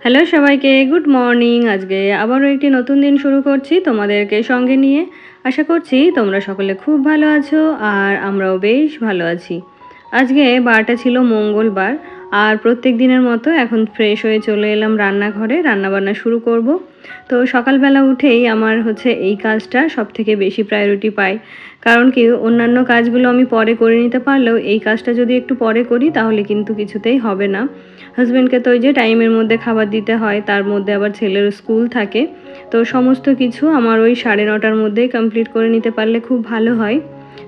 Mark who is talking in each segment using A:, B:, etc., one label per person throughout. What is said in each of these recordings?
A: Hello সবাইকে, good morning. আজকে আবারও একটি নতুন দিন শুরু করছি তোমাদেরকে সঙ্গে নিয়ে। আশা করছি তোমরা সকলে খুব ভালো আছো আর আমরাও বেশ ভালো আছি। আজকে বারটা ছিল মঙ্গলবার, আর প্রত্যেক দিনের মতো এখন ফ্রেশ হয়ে চলে এলাম রান্নাঘরে, রান্নাবান্না শুরু করব। তো সকালবেলা উঠেই আমার এই কাজটা সবথেকে বেশি প্রায়োরিটি পাই। কারণ কি, অন্যান্য কাজগুলো আমি পরে করে নিতে পারলেও এই কাজটা যদি একটু পরে করি তাহলে কিন্তু কিছুতেই হবে না। হাজব্যান্ডকে তো ওই যে টাইমের মধ্যে খাবার দিতে হয়, তার মধ্যে আবার ছেলের স্কুল থাকে। তো সমস্ত কিছু আমার ওই 9:30টার মধ্যেই কমপ্লিট করে নিতে পারলে খুব ভালো হয়।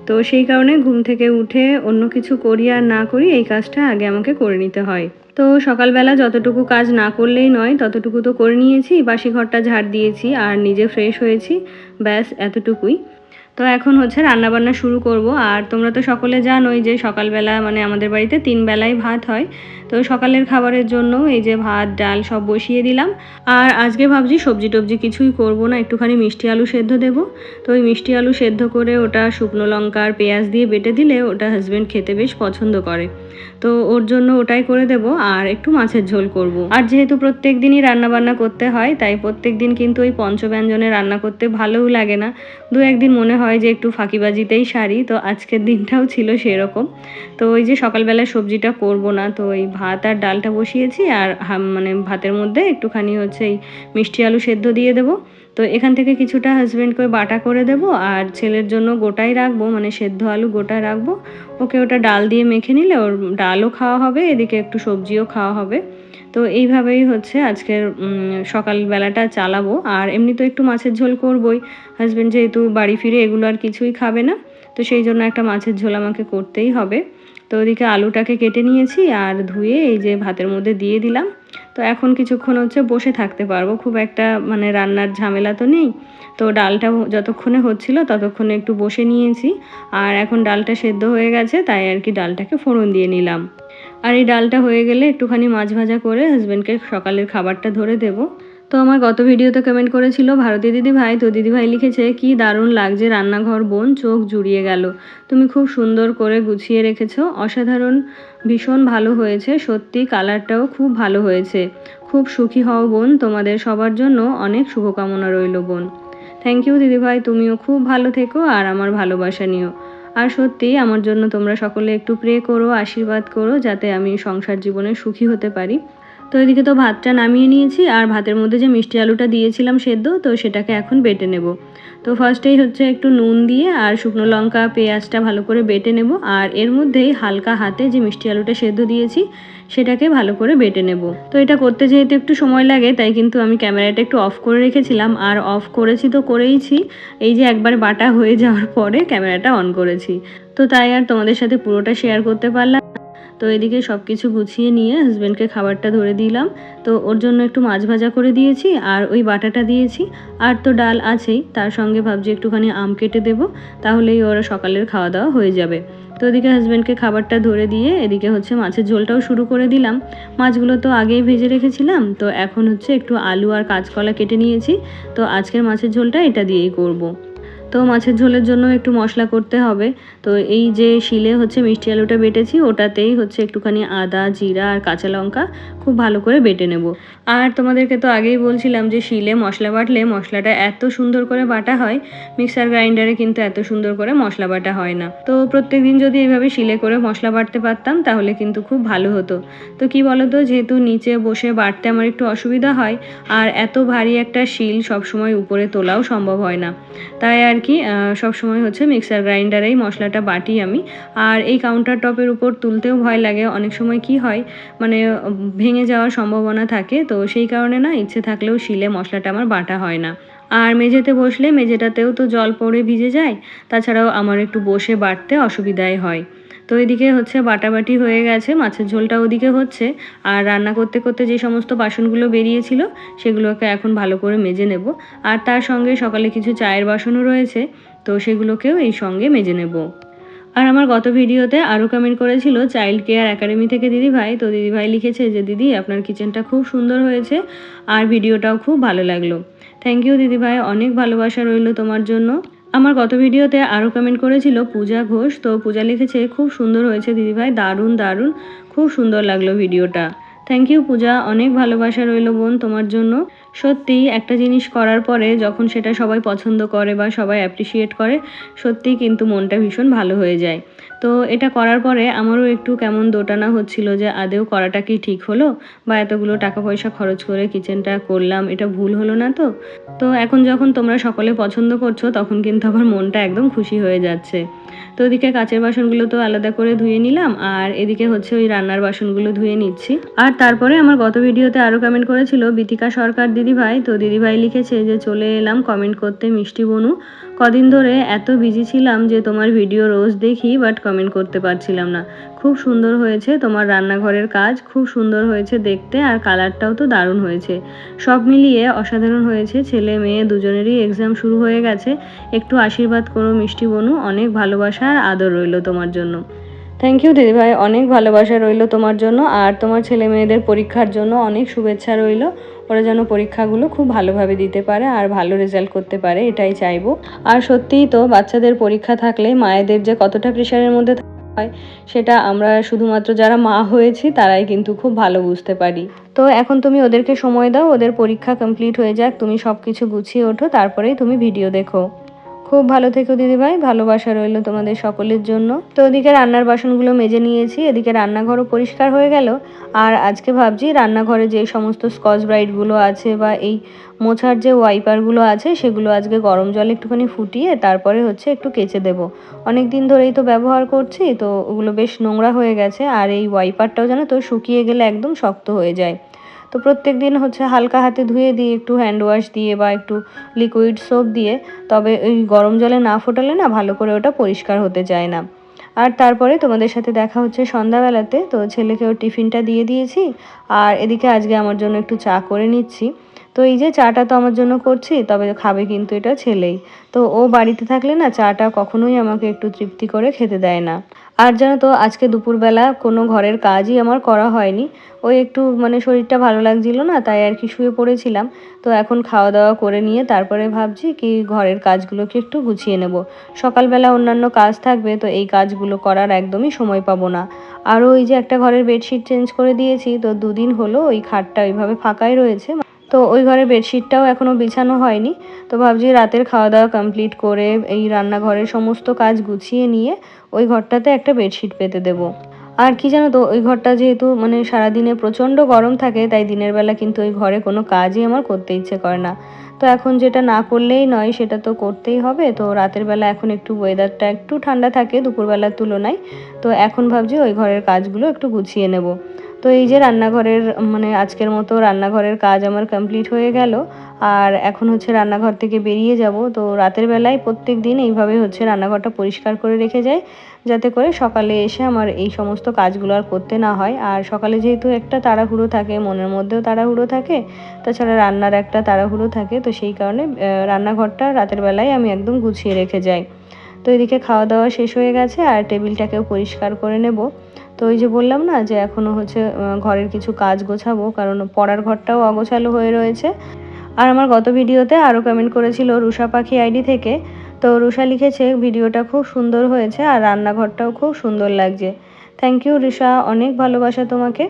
A: তো সেই কারণে ঘুম থেকে উঠে অন্য কিছু করি আর না করি, এই কাজটা আগে আমাকে করে নিতে হয়। তো সকালবেলা যতটুকু কাজ না করলেই নয় ততটুকু তো করে নিয়েছি, বাসি ঘরটা ঝাড় দিয়েছি আর নিজে ফ্রেশ হয়েছি, ব্যাস এতটুকুই। তো এখন রান্নাবান্না শুরু করব। আর তোমরা তো সকলে জানোই যে সকালবেলা আমাদের বাড়িতে 3 বেলাই ভাত হয়। তো সকালের খাবারের জন্য এই যে ভাত ডাল সব বসিয়ে দিলাম। আর আজকে ভাবছি সবজি টবজি কিছুই করব না, একটুখানি মিষ্টি আলু সেদ্ধ দেব। তো ওই মিষ্টি আলু সেদ্ধ করে ওটা শুকনো লঙ্কা আর পেঁয়াজ দিয়ে বেটে দিলে ওটা হাজব্যান্ড খেতে বেশ পছন্দ করে। তো ওর জন্য ওটাই করে দেব, আর একটু মাছের ঝোল করব। আর যেহেতু প্রত্যেক দিনই রান্নাবান্না করতে হয়, তাই প্রত্যেক দিন কিন্তু ওই পঞ্চব্যঞ্জনে রান্না করতে ভালোও লাগে না। দু একদিন মনে হয় যে একটু ফাঁকিবাজিতেই সারি, তো আজকের দিনটাও ছিল সেরকম। তো ওই যে সকালবেলায় সবজিটা করব না, তো ওই ভাত আর ডালটা বসিয়েছি। আর ভাতের মধ্যে একটুখানি এই মিষ্টি আলু সেদ্ধ দিয়ে দেবো। তো এখান থেকে কিছুটা হাজব্যান্ডকে বাটা করে দেব, আর ছেলের জন্য গোটাই রাখবো, সেদ্ধ আলু গোটা রাখবো। ওকে ওটা ডাল দিয়ে মেখে নিলে ওর ডালও খাওয়া হবে, এদিকে একটু সবজিও খাওয়া হবে। তো এইভাবেই আজকের সকালবেলাটা চালাবো। আর এমনি তো একটু মাছের ঝোল করবই, হাজব্যান্ড যেহেতু বাড়ি ফিরে এগুলো আর কিছুই খাবে না, তো সেই জন্য একটা মাছের ঝোল আমাকে করতেই হবে। তো ওদিকে আলুটাকে কেটে নিয়েছি আর ধুয়ে এই যে ভাতের মধ্যে দিয়ে দিলাম। তো এখন কিছুক্ষণ বসে থাকতে পারবো, খুব একটা রান্নার ঝামেলা তো নেই। তো ডালটা যতক্ষণে হচ্ছিল ততক্ষণে একটু বসে নিয়েছি। আর এখন ডালটা সেদ্ধ হয়ে গেছে, তাই আর কি ডালটাকে ফোড়ন দিয়ে নিলাম। আর এই ডালটা হয়ে গেলে একটুখানি মাছ ভাজা করে হাজব্যান্ডকে সকালের খাবারটা ধরে দেবো। তো আমার গত ভিডিওতে কমেন্ট করেছিল ভারতী দিদিভাই, তো দিদিভাই লিখেছে, কি দারুণ লাগছে রান্নাঘর বোন, চোখ জুড়িয়ে গেল। তুমি খুব সুন্দর করে গুছিয়ে রেখেছো, অসাধারণ, ভীষণ ভালো হয়েছে, সত্যি কালারটাও খুব ভালো হয়েছে। খুব সুখী হও বোন, তোমাদের সবার জন্য অনেক শুভকামনা রইল বোন। থ্যাংক ইউ দিদিভাই, তুমিও খুব ভালো থেকো আর আমার ভালোবাসা নিও। আর সত্যি আমার জন্য তোমরা সকলে একটু প্রে করো, আশীর্বাদ করো, যাতে আমি সংসার জীবনে সুখী হতে পারি। তো এদিকে তো ভাতটা নামিয়ে নিয়েছি, আর ভাতের মধ্যে যে মিষ্টি আলুটা দিয়েছিলাম সেদ্ধ, তো সেটাকে এখন বেটে নেব। তো ফার্স্টেই একটু নুন দিয়ে আর শুকনো লঙ্কা পেঁয়াজটা ভালো করে বেটে নেব, আর এর মধ্যেই হালকা হাতে যে মিষ্টি আলুটা সেদ্ধ দিয়েছি সেটাকে ভালো করে বেটে নেব। তো এটা করতে যেহেতু একটু সময় লাগে, তাই কিন্তু আমি ক্যামেরাটা একটু অফ করে রেখেছিলাম, আর অফ করেছি তো করেইছি, এই যে একবার বাটা হয়ে যাওয়ার পরে ক্যামেরাটা অন করেছি। তো তাই আর তোমাদের সাথে পুরোটা শেয়ার করতে পারলাম। তো এদিকে সব কিছু গুছিয়ে নিয়ে হাজব্যান্ডকে খাবারটা ধরে দিলাম। তো ওর জন্য একটু মাছ ভাজা করে দিয়েছি আর ওই বাটাটা দিয়েছি। আর তো ডাল আছেই, তার সঙ্গে ভাবছি একটুখানি আম কেটে দেবো, তাহলেই ওরা সকালের খাওয়া দাওয়া হয়ে যাবে। তো এদিকে হাজব্যান্ডকে খাবারটা ধরে দিয়ে এদিকে মাছের ঝোলটাও শুরু করে দিলাম। মাছগুলো তো আগেই ভেজে রেখেছিলাম, তো এখন একটু আলু আর কাঁচকলা কেটে নিয়েছি। তো আজকের মাছের ঝোলটা এটা দিয়েই করব। তো মাছের ঝোলের জন্য একটু মশলা করতে হবে। তো এই যে শিলে মিষ্টি আলুটা বেটেছি, ওটাতেই একটুখানি আদা জিরা আর কাঁচা লঙ্কা খুব ভালো করে বেটে নেব। আর তোমাদেরকে তো আগেই বলছিলাম যে শিলে মশলা বাটলে মশলাটা এত সুন্দর করে বাটা হয়, মিক্সার গ্রাইন্ডারে কিন্তু এত সুন্দর করে মশলা বাটা হয় না। তো প্রত্যেক দিন যদি এইভাবে শিলে করে মশলা বাটতে পারতাম তাহলে কিন্তু খুব ভালো হতো। তো কি বলতো, যেহেতু নিচে বসে বাটতে আমার একটু অসুবিধা হয়, আর এত ভারী একটা শিল সবসময় উপরে তোলাও সম্ভব হয় না, তাই আর কি সবসময় মিক্সার গ্রাইন্ডারেই মশলাটা বাটি আমি। আর এই কাউন্টার টপের উপর তুলতেও ভয় লাগে, অনেক সময় কি হয় ভেঙে যাওয়ার সম্ভাবনা থাকে, তো সেই কারণে না ইচ্ছে থাকলেও শিলে মশলাটা আমার বাটা হয় না। আর মেঝেতে বসলে মেঝেটাতেও তো জল পড়ে ভিজে যায়, তাছাড়াও আমার একটু বসে বাটতে অসুবিধাই হয়। তো এদিকে বাটাবাটি হয়ে গেছে, মাছের ঝোলটা ওদিকে হচ্ছে। আর রান্না করতে করতে যে সমস্ত বাসনগুলো বেরিয়েছিল সেগুলোকে এখন ভালো করে মেজে নেব। আর তার সঙ্গে সকালে কিছু চায়ের বাসনও রয়েছে, তো সেগুলোকেও এই সঙ্গে মেজে নেব। আর আমার গত ভিডিওতে আরও কমেন্ট করেছিল চাইল্ড কেয়ার একাডেমি থেকে দিদিভাই, তো দিদিভাই লিখেছে যে দিদি আপনার কিচেনটা খুব সুন্দর হয়েছে আর ভিডিওটাও খুব ভালো লাগলো। থ্যাংক ইউ দিদিভাই, অনেক ভালোবাসা রইল তোমার জন্য। আমার গত ভিডিওতে আরও কমেন্ট করেছিল পূজা ঘোষ, তো পূজা লিখেছে খুব সুন্দর হয়েছে দিদিভাই, দারুণ দারুণ, খুব সুন্দর লাগলো ভিডিওটা। থ্যাংক ইউ পূজা, অনেক ভালোবাসা রইল বোন তোমার জন্য। সত্যিই একটা জিনিস করার পরে যখন সেটা সবাই পছন্দ করে বা সবাই অ্যাপ্রিসিয়েট করে, সত্যিই কিন্তু মনটা ভীষণ ভালো হয়ে যায়। তো এটা করার পরে আমারও একটু কেমন দোটানা হচ্ছিল যে আদৌ করাটা কি ঠিক হলো, বা এতগুলো টাকা পয়সা খরচ করে কিচেনটা করলাম, এটা ভুল হলো না তো? তো এখন যখন তোমরা সকলে পছন্দ করছো তখন কিন্তু আমার মনটা একদম খুশি হয়ে যাচ্ছে। তো ওদিকে কাচের বাসনগুলো তো আলাদা করে ধুয়ে নিলাম, আর এদিকে হচ্ছে ওই রান্নার বাসনগুলো ধুয়ে নিচ্ছি। আর তারপরে আমার গত ভিডিওতে আরও কমেন্ট করেছিল বিতিকা সরকার দিদিভাই, তো দিদিভাই লিখেছে যে চলে এলাম কমেন্ট করতে মিষ্টি বনু, কদিন ধরে এত বিজি ছিলাম যে তোমার ভিডিও রোজ দেখি বাট কমেন্ট করতে পারছিলাম না। খুব সুন্দর হয়েছে তোমার রান্নাঘরের কাজ, খুব সুন্দর হয়েছে দেখতে, আর কালারটাও তো দারুণ হয়েছে। সব মিলিয়ে অসাধারণ হয়েছে। ছেলে মেয়ে দুজনেরই এক্সাম শুরু হয়ে গেছে, একটু আশীর্বাদ করো মিষ্টি বনু, অনেক ভালোবাসা আর আদর রইল তোমার জন্য। থ্যাংক ইউ দিদিভাই, অনেক ভালোবাসা রইল তোমার জন্য, আর তোমার ছেলে মেয়েদের পরীক্ষার জন্য অনেক শুভেচ্ছা রইল। ওরা যেন পরীক্ষাগুলো খুব ভালোভাবে দিতে পারে আর ভালো রেজাল্ট করতে পারে, এটাই চাইবো। আর সত্যিই তো বাচ্চাদের পরীক্ষা থাকলে মায়েদের যে কতটা প্রেশারের মধ্যে হয় সেটা আমরা শুধুমাত্র যারা মা হয়েছি তারাই কিন্তু খুব ভালো বুঝতে পারি। তো এখন তুমি ওদেরকে সময় দাও, ওদের পরীক্ষা কমপ্লিট হয়ে যাক, তুমি সব কিছু গুছিয়ে ওঠো, তারপরেই তুমি ভিডিও দেখো। খুব ভালো থেকো দিদিভাই, ভালোবাসা রইল তোমাদের সকলের জন্য। তো ওদিকে রান্নার বাসনগুলো মেজে নিয়েছি, এদিকে রান্নাঘরও পরিষ্কার হয়ে গেল। আর আজকে ভাবছি রান্নাঘরে যে সমস্ত স্কচ ব্রাইটগুলো আছে বা এই মোছার যে ওয়াইপারগুলো আছে সেগুলো আজকে গরম জলে একটুখানি ফুটিয়ে তারপরে হচ্ছে একটু কেচে দেবো। অনেক দিন ধরেই তো ব্যবহার করছি, তো ওগুলো বেশ নোংরা হয়ে গেছে, আর এই ওয়াইপারটাও জানো তো শুকিয়ে গেলে একদম শক্ত হয়ে যায়। তো প্রত্যেক দিন হচ্ছে হালকা হাতে ধুয়ে দিই একটু হ্যান্ড ওয়াশ দিয়ে বা একটু লিকুইড সোপ দিয়ে, তবে ওই গরম জলে না ফোটালে না ভালো করে ওটা পরিষ্কার হতে চায় না। আর তারপরে তোমাদের সাথে দেখা হচ্ছে সন্ধ্যাবেলাতে। তো ছেলেকে ওর টিফিনটা দিয়ে দিয়েছি, আর এদিকে আজকে আমার জন্য একটু চা করে নিচ্ছি। তো এই যে চাটা তো আমার জন্য করছি, তবে খাবে কিন্তু এটা ছেলেই। তো ও বাড়িতে থাকলে না চাটা কখনোই আমাকে একটু তৃপ্তি করে খেতে দেয় না। আর জানো তো আজকে দুপুরবেলা কোনো ঘরের কাজই আমার করা হয়নি। ওই একটু মানে শরীরটা ভালো লাগছিল না, তাই আর কি শুয়ে পড়েছিলাম। তো এখন খাওয়া দাওয়া করে নিয়ে তারপরে ভাবছি কি ঘরের কাজগুলোকে একটু গুছিয়ে নেব। সকালবেলা অন্যান্য কাজ থাকবে, তো এই কাজগুলো করার একদমই সময় পাবো না। আরও ওই যে একটা ঘরের বেডশিট চেঞ্জ করে দিয়েছি, তো দুদিন হলো ওই খাটটা ওইভাবে ফাঁকাই রয়েছে। তো ওই ঘরের বেডশিটটাও এখনও বিছানো হয়নি। তো ভাবছি রাতের খাওয়া দাওয়া কমপ্লিট করে এই রান্নাঘরের সমস্ত কাজ গুছিয়ে নিয়ে ওই ঘরটাতে একটা বেডশিট পেতে দেবো। আর কি জানো তো ওই ঘরটা যেহেতু মানে সারাদিনে প্রচণ্ড গরম থাকে, তাই দিনের বেলা কিন্তু ওই ঘরে কোনো কাজই আমার করতে ইচ্ছে করে না। তো এখন যেটা না করলেই নয় সেটা তো করতেই হবে। তো রাতের বেলা এখন একটু ওয়েদারটা একটু ঠান্ডা থাকে দুপুরবেলার তুলনায়, তো এখন ভাবছি ওই ঘরের কাজগুলো একটু গুছিয়ে নেব। তো এই যে রান্নাঘরের মানে আজকের মতো রান্নাঘরের কাজ আমার কমপ্লিট হয়ে গেল। আর এখন হচ্ছে রান্নাঘর থেকে বেরিয়ে যাব। তো রাতের বেলায় প্রত্যেক দিন এইভাবে হচ্ছে রান্নাঘরটা পরিষ্কার করে রেখে যাই, যাতে করে সকালে এসে আমার এই সমস্ত কাজগুলো আর করতে না হয়। আর সকালে যেহেতু একটা তাড়াহুড়ো থাকে, মনের মধ্যেও তাড়াহুড়ো থাকে, তাছাড়া রান্নার একটা তাড়াহুড়ো থাকে, তো সেই কারণে রান্নাঘরটা রাতের বেলায় আমি একদম গুছিয়ে রেখে যাই। তো এদিকে খাওয়া দাওয়া শেষ হয়ে গেছে, আর টেবিলটাকেও পরিষ্কার করে নেব। তো ওই যে বললাম না যে এখনও হচ্ছে ঘরের কিছু কাজ গোছাবো, কারণ পড়ার ঘরটাও অগোছালো হয়ে রয়েছে। আর আমার গত ভিডিওতে আরও কমেন্ট করেছিল রুষা পাখি আইডি থেকে। তো রুষা লিখেছে ভিডিওটা খুব সুন্দর হয়েছে আর রান্নাঘরটাও খুব সুন্দর লাগছে। থ্যাংক ইউ রুষা, অনেক ভালোবাসা তোমাকে।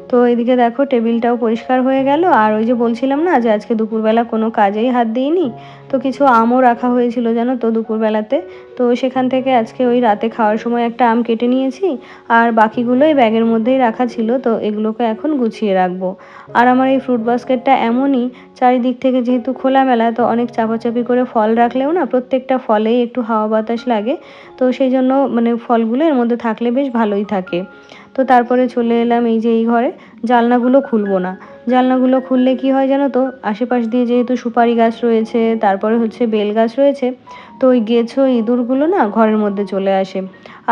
A: তো এদিকে দেখো টেবিলটাও পরিষ্কার হয়ে গেল। আর ওই যে বলছিলাম না যে আজকে দুপুরবেলা কোনো কাজেই হাত দিইনি, তো কিছু আমও রাখা হয়েছিল জানো তো দুপুরবেলাতে। তো সেখান থেকে আজকে ওই রাতে খাওয়ার সময় একটা আম কেটে নিয়েছি, আর বাকিগুলো এই ব্যাগের মধ্যেই রাখা ছিল, তো এগুলোকে এখন গুছিয়ে রাখবো। আর আমার এই ফ্রুট বাস্কেটটা এমনই, চারিদিক থেকে যেহেতু খোলামেলা, তো অনেক চাপাচাপি করে ফল রাখলেও না প্রত্যেকটা ফলেই একটু হাওয়া বাতাস লাগে। তো সেই জন্য মানে ফলগুলো এর মধ্যে থাকলে বেশ ভালোই থাকে। তো তারপরে চলে এলাম এই যে এই ঘরে। জানলাগুলো খুলবো না, জানলাগুলো খুললে কি হয় জানো তো, আশেপাশ দিয়ে যেহেতু সুপারি গাছ রয়েছে, তারপরে হচ্ছে বেল গাছ রয়েছে, তো ওই গেছো ইঁদুরগুলো না ঘরের মধ্যে চলে আসে।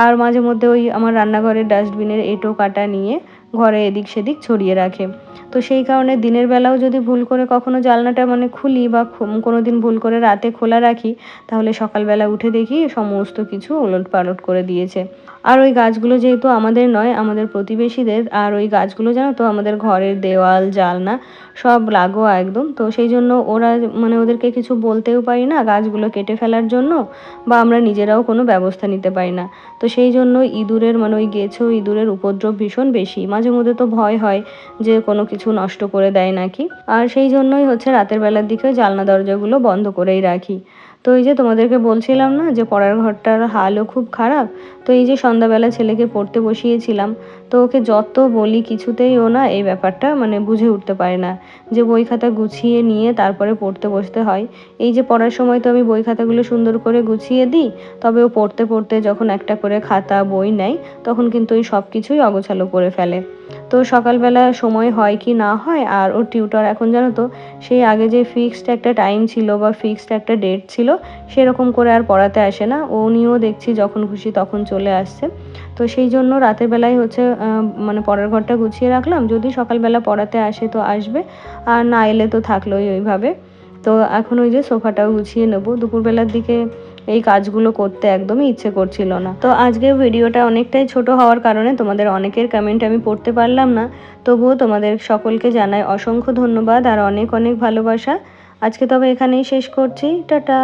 A: আর মাঝে মধ্যে ওই আমার রান্নাঘরের ডাস্টবিনের এঁটো কাটা নিয়ে ঘরে এদিক সেদিক ছড়িয়ে রাখে। তো সেই কারণে দিনের বেলাও যদি ভুল করে কখনো জানলাটা মানে খুলি বা কোনো দিন ভুল করে রাতে খোলা রাখি, তাহলে সকালবেলা উঠে দেখি সমস্ত কিছু ওলটপালট করে দিয়েছে। আর ওই গাছগুলো যেহেতু আমাদের নয়, আমাদের প্রতিবেশীদের, আর ওই গাছগুলো জানো তো আমাদের ঘরের দেওয়াল জানলা সব লাগোয়া একদম। তো সেই জন্য ওরা মানে ওদেরকে কিছু বলতেও পারি না গাছগুলো কেটে ফেলার জন্য, বা আমরা নিজেরাও কোনো ব্যবস্থা নিতে পারি না। তো সেই জন্য ইঁদুরের মানে ওই গেছো ইঁদুরের উপদ্রব ভীষণ বেশি। মাঝে মধ্যে তো ভয় হয় যে কোনো কিছু নষ্ট করে দেয় নাকি। আর সেই জন্যই হচ্ছে রাতের বেলার দিকে জানলা দরজাগুলো বন্ধ করেই রাখি। তো এই যে তোমাদেরকে বলছিলাম না যে পড়ার ঘরটার হালও খুব খারাপ। তো এই যে সন্ধ্যাবেলা ছেলেকে পড়তে বসিয়েছিলাম, তো ওকে যত বলি কিছুতেই ও না এই ব্যাপারটা মানে বুঝে উঠতে পারে না যে বই খাতা গুছিয়ে নিয়ে তারপরে পড়তে বসতে হয়। এই যে পড়ার সময় তো আমি বই খাতাগুলো সুন্দর করে গুছিয়ে দিই, তবে ও পড়তে পড়তে যখন একটা করে খাতা বই নেয় তখন কিন্তু ওই সব কিছুই অগোছালো করে ফেলে। তো সকালবেলা সময় হয় কি না হয়, আর ওর টিউটর এখন জানো তো সেই আগে যে ফিক্সড একটা টাইম ছিল বা ফিক্সড একটা ডেট ছিল সেরকম করে আর পড়াতে আসে না। ও নিয়েও দেখছি যখন খুশি তখন চলে আসছে। তো সেই জন্য রাতের বেলায় হচ্ছে মানে পড়ার ঘরটা গুছিয়ে রাখলাম, যদি সকালবেলা পড়াতে আসে তো আসবে, আর না এলে তো থাকলোই ওইভাবে। তো এখন ওই যে সোফাটাও গুছিয়ে নেবো, দুপুরবেলার দিকে এই কাজগুলো করতে একদমই ইচ্ছে করছিল না। তো আজকের ভিডিওটা অনেকটাই ছোট হওয়ার কারণে তোমাদের অনেকের কমেন্ট আমি পড়তে পারলাম না, তবুও তোমাদের সকলকে জানাই অসংখ্য ধন্যবাদ আর অনেক অনেক ভালোবাসা। আজকে তবে এখানেই শেষ করছি, টাটা।